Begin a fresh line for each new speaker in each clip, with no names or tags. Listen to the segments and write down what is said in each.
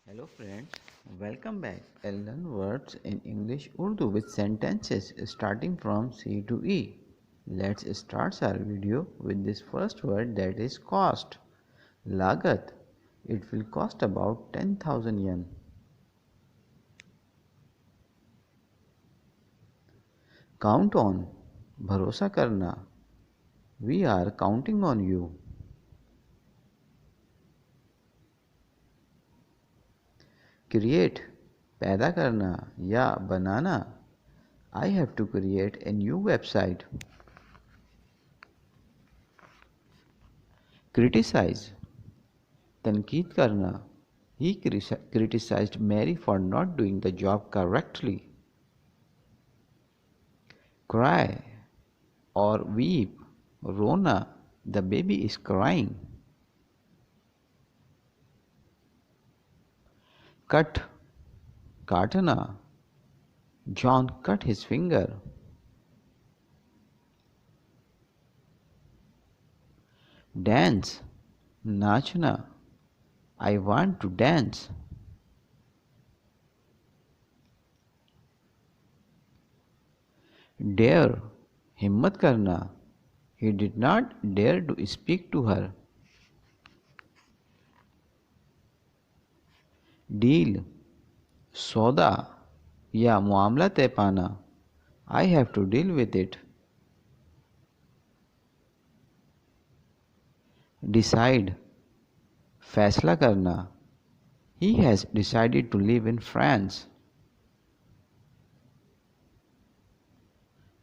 Hello friends, welcome back. I'll learn words in English Urdu with sentences starting from C to E. Let's start our video with this first word, that is cost. Lagat. It will cost about 10,000 yen. Count on. Bharosa karna. We are counting on you. Create. पैदा करना या बनाना. I have to create a new website. Criticize. तनकीद करना. He criticized Mary for not doing the job correctly. Cry or weep. रोना. The baby is crying. Cut. काटना. John cut his finger. Dance. नाचना. I want to dance. Dare. हिम्मत करना. He did not dare to speak to her. Deal. सौदा या मामला तय पाना. I have to deal with it. Decide. फैसला करना. He has decided to live in France.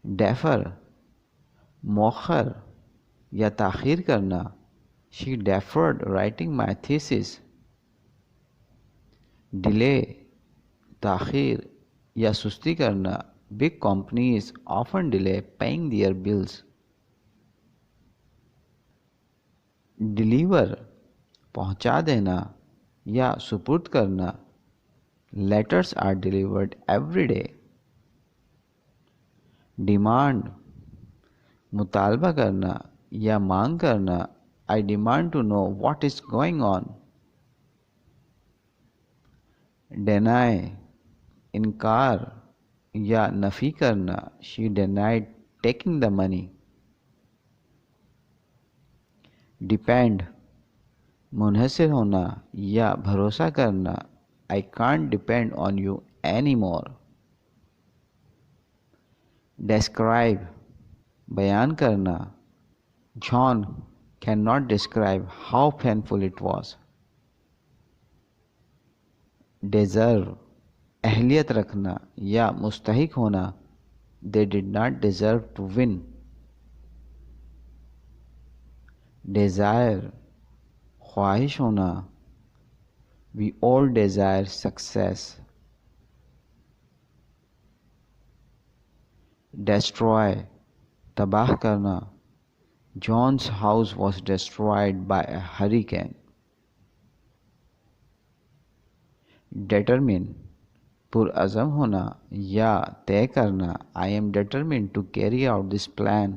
Defer. मौखर या ताख़ीर करना. She deferred writing my thesis. Delay. ताख़ीर या सुस्ती करना. Big companies often delay paying their bills. Deliver. पहुंचा देना या सुपुर्द करना. Letters are delivered every day. Demand. मुतालबा करना या मांग करना. I demand to know what is going on. Deny. इनकार या नफ़ी करना. She denied taking the money. Depend. मुनहसर होना या भरोसा करना. I can't depend on you anymore. Describe. बयान करना. John cannot describe how painful it was. Deserve. अहलियत रखना या मुस्तहिक होना. They did not deserve to win. Desire. ख्वाहिश होना. We all desire success. Destroy. तबाह करना. John's house was destroyed by a hurricane. Determine. पुरअज़म होना या तय करना. I am determined to carry out this plan.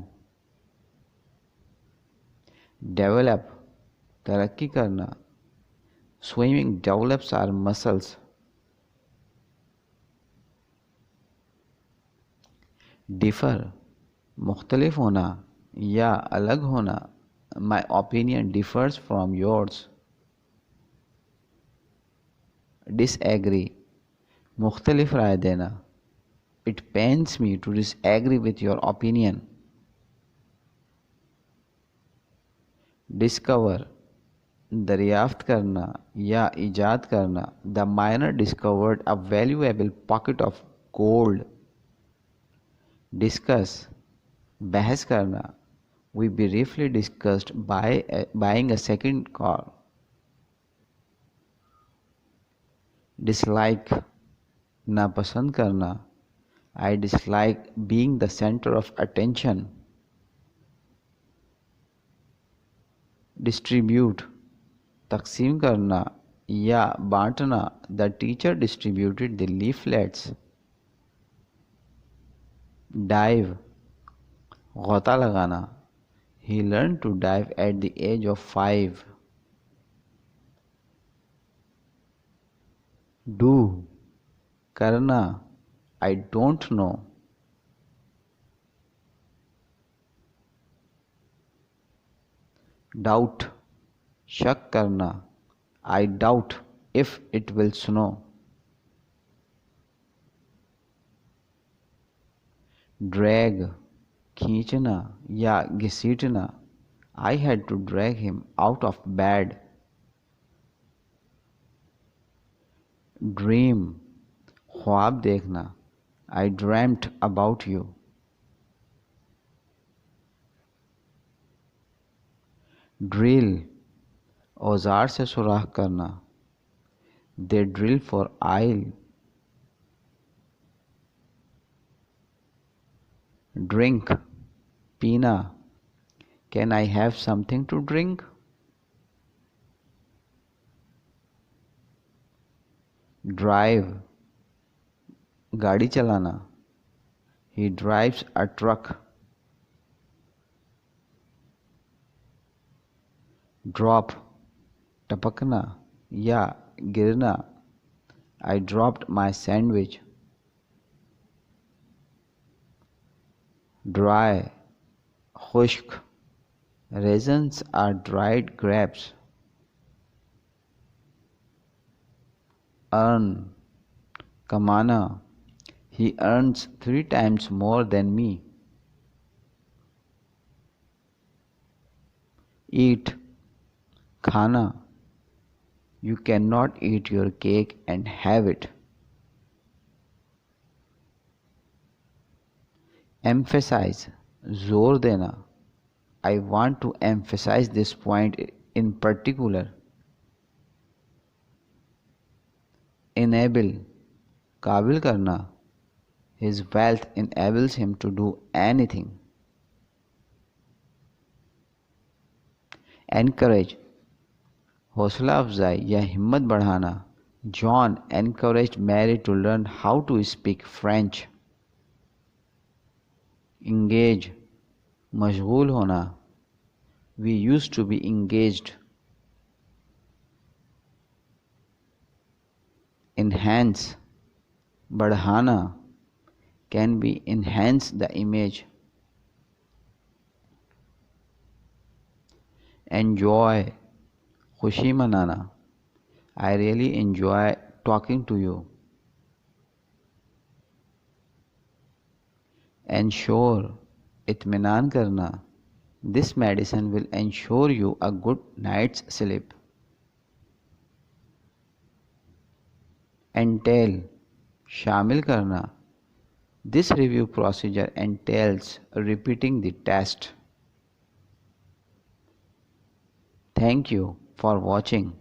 Develop. तरक्की करना. Swimming develops our muscles. Differ. मुख्तलिफ होना या अलग होना. My opinion differs from yours. Disagree. मुख्तलिफ राय देना. It pains me to disagree with your opinion. Discover. दरियाफ्त करना या ईजाद करना. The miner discovered a valuable pocket of gold. Discuss. बहस करना. We briefly discussed buying a second car. Dislike. नापसंद करना. I dislike being the center of attention. Distribute. तकसीम करना या बांटना. The teacher distributed the leaflets. Dive. गोता लगाना. He learned to dive at the age of 5. Do. करना. I don't know. Doubt. शक करना. I doubt if it will snow. Drag. खींचना या घसीटना. I had to drag him out of bed. Dream. ख्वाब देखना. I dreamt about you. Drill. औजार से सुराख करना. They drill for oil. Drink. पीना. Can I have something to drink? Drive. गाड़ी चलाना. He drives a truck. Drop. टपकना या गिरना. I dropped my sandwich. Dry. खुश्क. Raisins are dried grapes. Earn. कमाना. He earns 3 times more than me. Eat. खाना. You cannot eat your cake and have it. Emphasize. जोर देना. I want to emphasize this point in particular. Enable. काबिल करना. His wealth enables him to do anything. Encourage. हौसला अफजाई या हिम्मत बढ़ाना. John encouraged Mary to learn how to speak French. Engage. मशगूल होना. We used to be engaged. Enhance. बढ़ाना. Can we enhance the image? Enjoy. खुशी मनाना. I really enjoy talking to you. Ensure. इत्मीनान करना. This medicine will ensure you a good night's sleep. Entail. शामिल करना. This review procedure entails repeating the test. Thank you for watching.